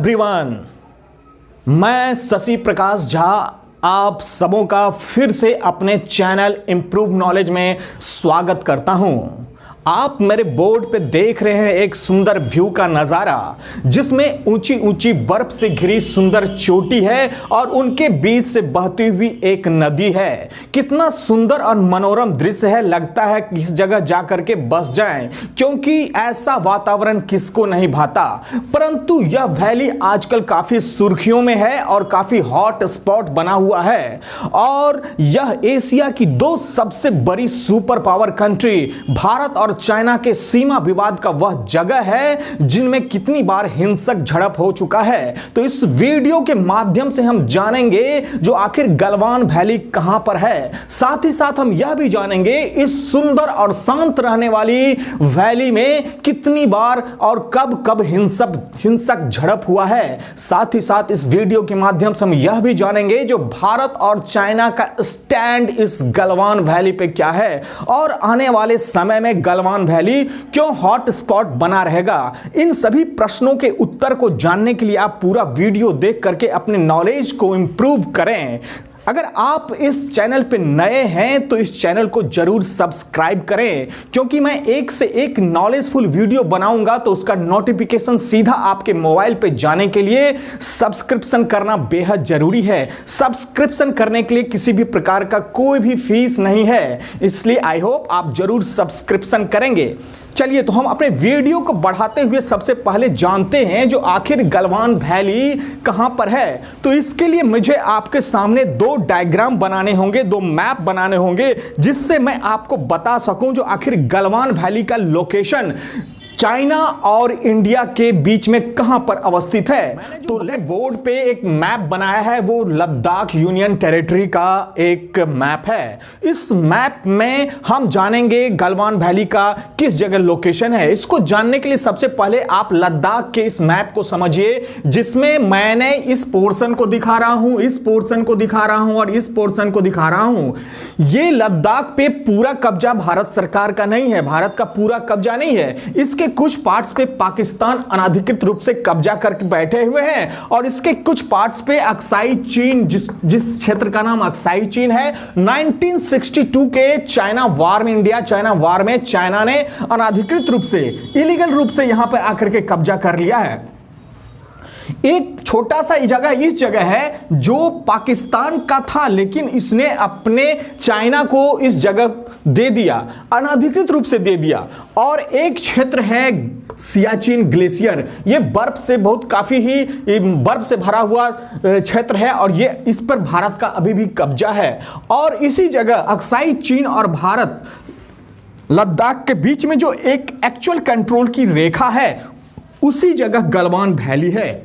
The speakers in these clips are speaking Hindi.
एवरीवन, मैं शशि प्रकाश झा आप सबों का फिर से अपने चैनल इंप्रूव नॉलेज में स्वागत करता हूं। आप मेरे बोर्ड पे देख रहे हैं एक सुंदर व्यू का नजारा, जिसमें ऊंची ऊंची बर्फ से घिरी सुंदर चोटी है और उनके बीच से बहती हुई एक नदी है। कितना सुंदर और मनोरम दृश्य है। लगता है कि इस जगह जाकर के बस जाएं, क्योंकि ऐसा वातावरण किसको नहीं भाता। परंतु यह वैली आजकल काफी सुर्खियों में है और काफी हॉट स्पॉट बना हुआ है। और यह एशिया की दो सबसे बड़ी सुपर पावर कंट्री भारत और चाइना के सीमा विवाद का वह जगह है जिनमें कितनी बार हिंसक झड़प हो चुका है। तो इस वीडियो के माध्यम से हम जानेंगे जो आखिर गलवान वैली कहां पर है। साथ ही साथ हम यह भी जानेंगे इस सुंदर और शांत रहने वाली वैली में कितनी बार और कब कब हिंसक झड़प हुआ है। साथ ही साथ इस वीडियो के माध्यम से हम यह भी जानेंगे जो भारत और चाइना का स्टैंड इस गलवान वैली पे क्या है और आने वाले समय में गलवान वैली क्यों हॉट स्पॉट बना रहेगा। इन सभी प्रश्नों के उत्तर को जानने के लिए आप पूरा वीडियो देख करके अपने नॉलेज को इंप्रूव करें। अगर आप इस चैनल पे नए हैं तो इस चैनल को जरूर सब्सक्राइब करें, क्योंकि मैं एक से एक नॉलेजफुल वीडियो बनाऊंगा तो उसका नोटिफिकेशन सीधा आपके मोबाइल पे जाने के लिए सब्सक्रिप्शन करना बेहद जरूरी है। सब्सक्रिप्शन करने के लिए किसी भी प्रकार का कोई भी फीस नहीं है, इसलिए आई होप आप जरूर सब्सक्रिप्शन करेंगे। चलिए तो हम अपने वीडियो को बढ़ाते हुए सबसे पहले जानते हैं जो आखिर गलवान वैली कहां पर है। तो इसके लिए मुझे आपके सामने दो डायग्राम बनाने होंगे, दो मैप बनाने होंगे, जिससे मैं आपको बता सकूं जो आखिर गलवान वैली का लोकेशन चाइना और इंडिया के बीच में कहां पर अवस्थित है। तो बोर्ड पे एक मैप बनाया है, वो लद्दाख यूनियन टेरिटरी का एक मैप है। इस मैप में हम जानेंगे गलवान वैली का किस जगह लोकेशन है। इसको जानने के लिए सबसे पहले आप लद्दाख के इस मैप को समझिए, जिसमें मैंने इस पोर्शन को दिखा रहा हूं, इस पोर्शन को दिखा रहा हूं और इस पोर्शन को दिखा रहा हूं। यह लद्दाख पे पूरा कब्जा भारत सरकार का नहीं है, भारत का पूरा कब्जा नहीं है। इसके कुछ पार्ट्स पे पाकिस्तान अनाधिकृत रूप से कब्जा करके बैठे हुए हैं और इसके कुछ पार्ट्स पे अक्साई चीन, जिस क्षेत्र का नाम अक्साई चीन है, 1962 के चाइना वार में, इंडिया चाइना वार में चाइना ने अनाधिकृत रूप से, इलीगल रूप से यहां पर आकर के कब्जा कर लिया है। एक छोटा सा जगह इस जगह है जो पाकिस्तान का था, लेकिन इसने अपने चाइना को इस जगह दे दिया, अनाधिकृत रूप से दे दिया। और एक क्षेत्र है सियाचिन ग्लेशियर, यह बर्फ से बहुत काफी ही बर्फ से भरा हुआ क्षेत्र है और यह इस पर भारत का अभी भी कब्जा है। और इसी जगह अक्साई चीन और भारत लद्दाख के बीच में जो एक एक्चुअल कंट्रोल की रेखा है, उसी जगह गलवान वैली है।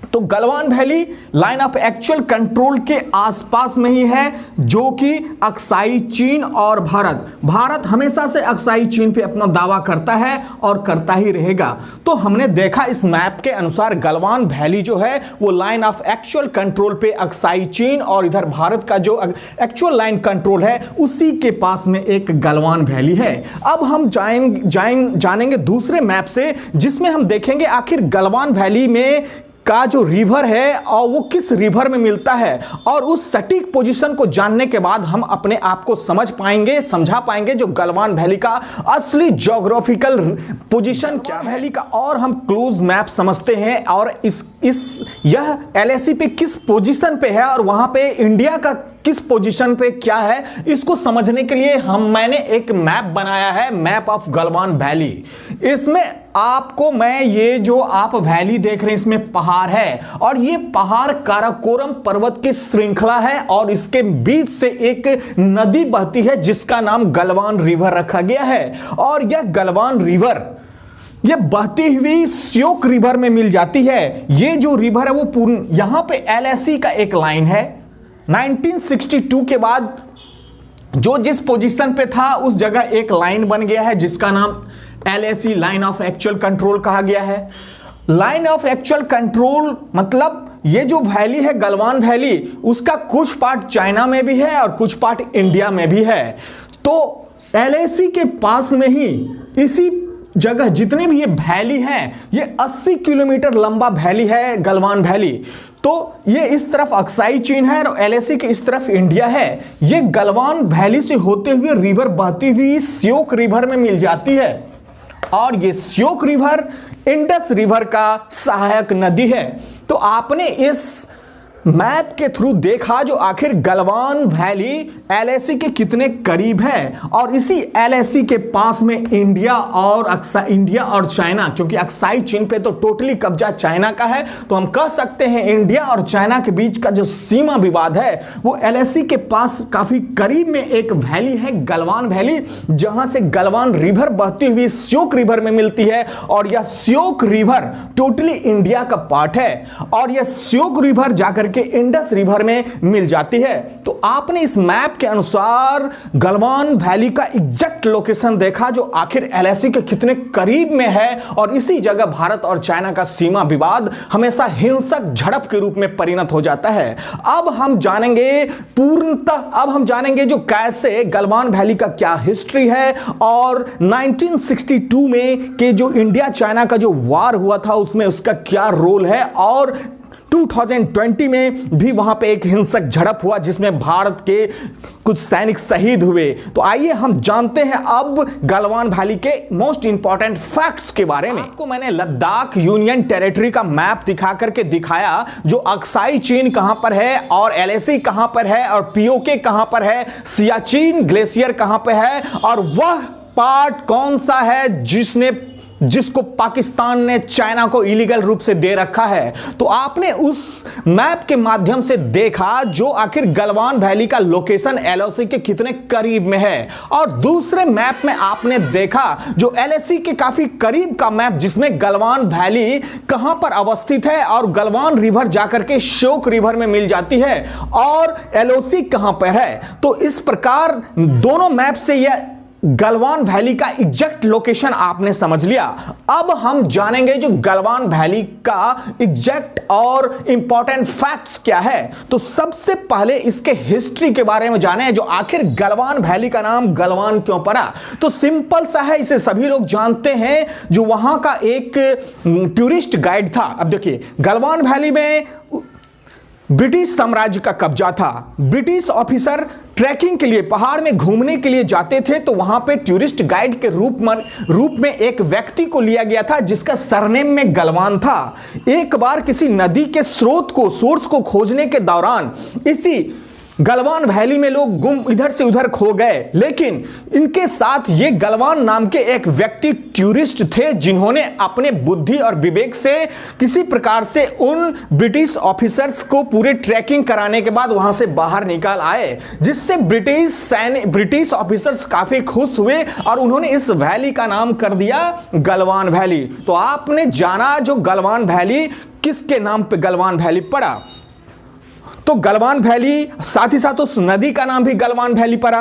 तो Galwan valley line of actual control के आसपास में ही है, जो कि अक्साई चीन और भारत हमेशा से अक्साई चीन पे अपना दावा करता है और करता ही रहेगा। तो हमने देखा इस मैप के अनुसार गलवान वैली जो है वो लाइन ऑफ एक्चुअल कंट्रोल पे अक्साई चीन और इधर भारत का जो एक्चुअल लाइन कंट्रोल है उसी के पास में एक गलवान वैली है। अब हम जानेंगे दूसरे मैप से, जिसमें हम देखेंगे आखिर गलवान वैली में का जो रिवर है और वो किस रिवर में मिलता है। और उस सटीक पोजीशन को जानने के बाद हम अपने आप को समझा पाएंगे जो गलवान वैली का असली ज्योग्राफिकल पोजीशन क्या है वैली का। और हम क्लोज मैप समझते हैं और यह LAC पे किस पोजीशन पे है और वहां पे इंडिया का किस पोजीशन पे क्या है, इसको समझने के लिए मैंने एक मैप बनाया है, मैप ऑफ गलवान वैली। इसमें आपको मैं ये जो आप वैली देख रहे हैं इसमें पहाड़ है और ये पहाड़ काराकोरम पर्वत की श्रृंखला है और इसके बीच से एक नदी बहती है जिसका नाम गलवान रिवर रखा गया है। और यह गलवान रिवर ये बहती हुई श्योक रिवर में मिल जाती है। ये जो रिवर है वो पूर्ण यहां पे LAC का एक लाइन है। 1962 के बाद जो जिस पोजीशन पे था उस जगह एक लाइन बन गया है जिसका नाम LAC line of actual control कहा गया है। लाइन ऑफ एक्चुअल कंट्रोल मतलब ये जो वैली है गलवान वैली, उसका कुछ पार्ट चाइना में भी है और कुछ पार्ट इंडिया में भी है। तो LAC के पास में ही इसी जगह जितनी भी ये वैली है, ये 80 किलोमीटर लंबा वैली है गलवान वैली। तो ये इस तरफ अक्साई चीन है और एलएसी के इस तरफ इंडिया है। ये गलवान वैली से होते हुए रिवर बहती हुई श्योक रिवर में मिल जाती है और ये श्योक रिवर इंडस रिवर का सहायक नदी है। तो आपने इस मैप के थ्रू देखा जो आखिर गलवान वैली एलएसी के कितने करीब है और इसी एलएसी के पास में इंडिया और चाइना, क्योंकि अक्साई चीन पे तो टोटली कब्जा चाइना का है, तो हम कह सकते हैं इंडिया और चाइना के बीच का जो सीमा विवाद है वो एलएसी के पास काफी करीब में एक वैली है गलवान वैली, जहां से गलवान रिवर बहती हुई श्योक रिवर में मिलती है और यह श्योक रिवर टोटली इंडिया का पार्ट है और यह श्योक रिवर जाकर के इंडस रिवर में मिल जाती है। तो आपने इस मैप के अनुसार गलवान वैली का एग्जैक्ट लोकेशन देखा जो आखिर एलएसी के कितने करीब में है और इसी जगह भारत और चाइना का सीमा विवाद हमेशा हिंसक झड़प के रूप में परिणत हो जाता है। अब हम जानेंगे जो कैसे गलवान वैली का क्या हिस्ट्री है और 1962 में के जो इंडिया चाइना का जो वार हुआ था उसमें उसका क्या रोल है और 2020 में भी वहां पे एक हिंसक झड़प हुआ जिसमें भारत के कुछ सैनिक शहीद हुए। तो आइए हम जानते हैं अब गलवान वैली के मोस्ट इंपॉर्टेंट फैक्ट्स के बारे में। आपको मैंने लद्दाख यूनियन टेरिटरी का मैप दिखा करके दिखाया जो अक्साई चीन कहां पर है और एलएसी कहां पर है और पीओके कहां पर है, सियाचिन ग्लेशियर कहां पर है और वह पार्ट कौन सा है जिसको पाकिस्तान ने चाइना को इलीगल रूप से दे रखा है। तो आपने उस मैप के माध्यम से देखा जो आखिर गलवान वैली का लोकेशन एलएसी के कितने करीब में है और दूसरे मैप में आपने देखा जो एलएसी के काफी करीब का मैप जिसमें गलवान वैली कहां पर अवस्थित है और गलवान रिवर जाकर के श्योक रिवर में मिल जाती है और एलओसी कहां पर है। तो इस प्रकार दोनों मैप से यह गलवान वैली का एग्जैक्ट लोकेशन आपने समझ लिया। अब हम जानेंगे जो गलवान वैली का एग्जैक्ट और इंपॉर्टेंट फैक्ट्स क्या है। तो सबसे पहले इसके हिस्ट्री के बारे में जाने जो आखिर गलवान वैली का नाम गलवान क्यों पड़ा। तो सिंपल सा है, इसे सभी लोग जानते हैं जो वहां का एक टूरिस्ट गाइड था। अब देखिए गलवान वैली में ब्रिटिश साम्राज्य का कब्जा था। ब्रिटिश ऑफिसर ट्रैकिंग के लिए पहाड़ में घूमने के लिए जाते थे तो वहां पे टूरिस्ट गाइड के रूप में एक व्यक्ति को लिया गया था जिसका सरनेम में गलवान था। एक बार किसी नदी के सोर्स को खोजने के दौरान इसी गलवान वैली में लोग गुम इधर से उधर खो गए, लेकिन इनके साथ ये गलवान नाम के एक व्यक्ति टूरिस्ट थे जिन्होंने अपने बुद्धि और विवेक से किसी प्रकार से उन ब्रिटिश ऑफिसर्स को पूरे ट्रैकिंग कराने के बाद वहां से बाहर निकाल आए, जिससे ब्रिटिश ऑफिसर्स काफी खुश हुए और उन्होंने इस वैली का नाम कर दिया गलवान वैली। तो आपने जाना जो गलवान वैली किसके नाम पे गलवान वैली पड़ा। तो गलवान वैली साथ ही साथ उस नदी का नाम भी गलवान वैली पड़ा।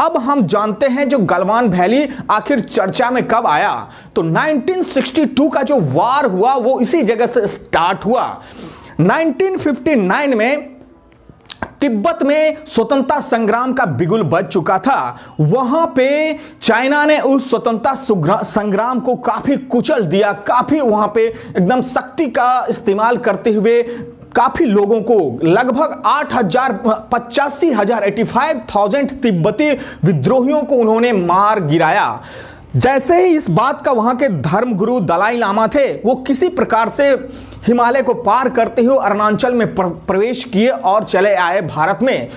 अब हम जानते हैं जो गलवान वैली आखिर चर्चा में कब आया। तो 1962 का जो वार हुआ वो इसी जगह से स्टार्ट हुआ। 1959 में तिब्बत में स्वतंत्रता संग्राम का बिगुल बज चुका था। वहां पे चाइना ने उस स्वतंत्रता संग्राम को काफी कुचल दिया, काफी वहां पे एकदम शक्ति का इस्तेमाल करते हुए काफी लोगों को लगभग 85,000 तिब्बती विद्रोहियों को उन्होंने मार गिराया। जैसे ही इस बात का वहां के धर्मगुरु दलाई लामा थे वो किसी प्रकार से हिमालय को पार करते हुए अरुणाचल में प्रवेश किए और चले आए भारत में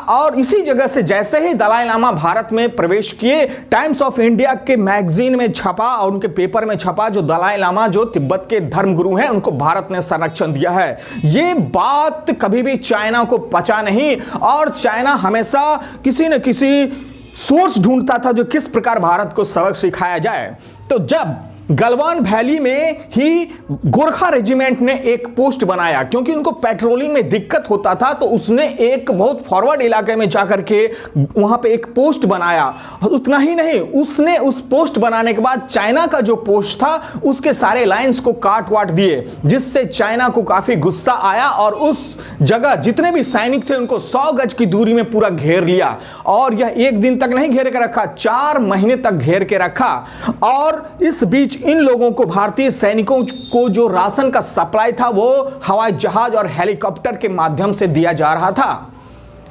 और इसी जगह से जैसे ही दलाई लामा भारत में प्रवेश किए टाइम्स ऑफ इंडिया के मैगजीन में छपा और उनके पेपर में छपा जो दलाई लामा जो तिब्बत के धर्मगुरु हैं उनको भारत ने संरक्षण दिया है। ये बात कभी भी चाइना को पचा नहीं और चाइना हमेशा किसी न किसी सोर्स ढूंढता था जो किस प्रकार भारत को सबक सिखाया जाए। तो जब गलवान वैली में ही गोरखा रेजिमेंट ने एक पोस्ट बनाया, क्योंकि उनको पेट्रोलिंग में दिक्कत होता था, तो उसने एक बहुत फॉरवर्ड इलाके में जाकर के वहां पे एक पोस्ट बनाया। उतना ही नहीं, उसने उस पोस्ट बनाने के बाद चाइना का जो पोस्ट था उसके सारे लाइंस को काट वाट दिए, जिससे चाइना को काफी गुस्सा आया और उस जगह जितने भी सैनिक थे उनको 100 गज की दूरी में पूरा घेर लिया। और यह एक दिन तक नहीं घेर के रखा, 4 महीने तक घेर के रखा। और इस बीच इन लोगों को, भारतीय सैनिकों को जो राशन का सप्लाई था वो हवाई जहाज और हेलीकॉप्टर के माध्यम से दिया जा रहा था।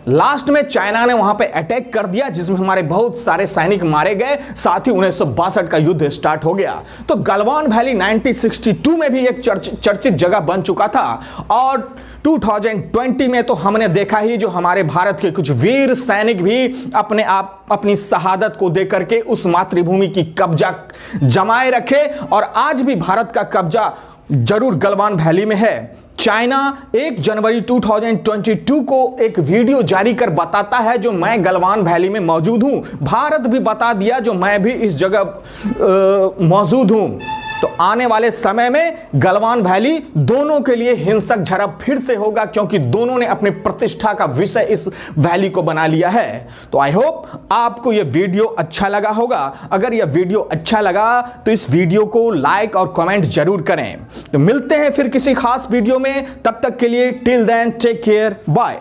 लास्ट में चाइना ने वहां पे अटैक कर दिया, जिसमें हमारे बहुत सारे सैनिक मारे गए, साथ ही 1962 का युद्ध स्टार्ट हो गया। तो गलवान वैली 1962 में भी एक चर्चित जगह बन चुका था। और 2020 में तो हमने देखा ही, जो हमारे भारत के कुछ वीर सैनिक भी अपनी शहादत को देकर के उस मातृभूमि की कब्जा जमाए रखे। और आज भी भारत का कब्जा जरूर गलवान वैली में है। चाइना 1 जनवरी 2022 को एक वीडियो जारी कर बताता है जो मैं गलवान वैली में मौजूद हूं। भारत भी बता दिया जो मैं भी इस जगह मौजूद हूं। तो आने वाले समय में गलवान वैली दोनों के लिए हिंसक झड़प फिर से होगा, क्योंकि दोनों ने अपनी प्रतिष्ठा का विषय इस वैली को बना लिया है। तो आई होप आपको यह वीडियो अच्छा लगा होगा। अगर यह वीडियो अच्छा लगा तो इस वीडियो को लाइक और कमेंट जरूर करें। तो मिलते हैं फिर किसी खास वीडियो में, तब तक के लिए till then take care, bye.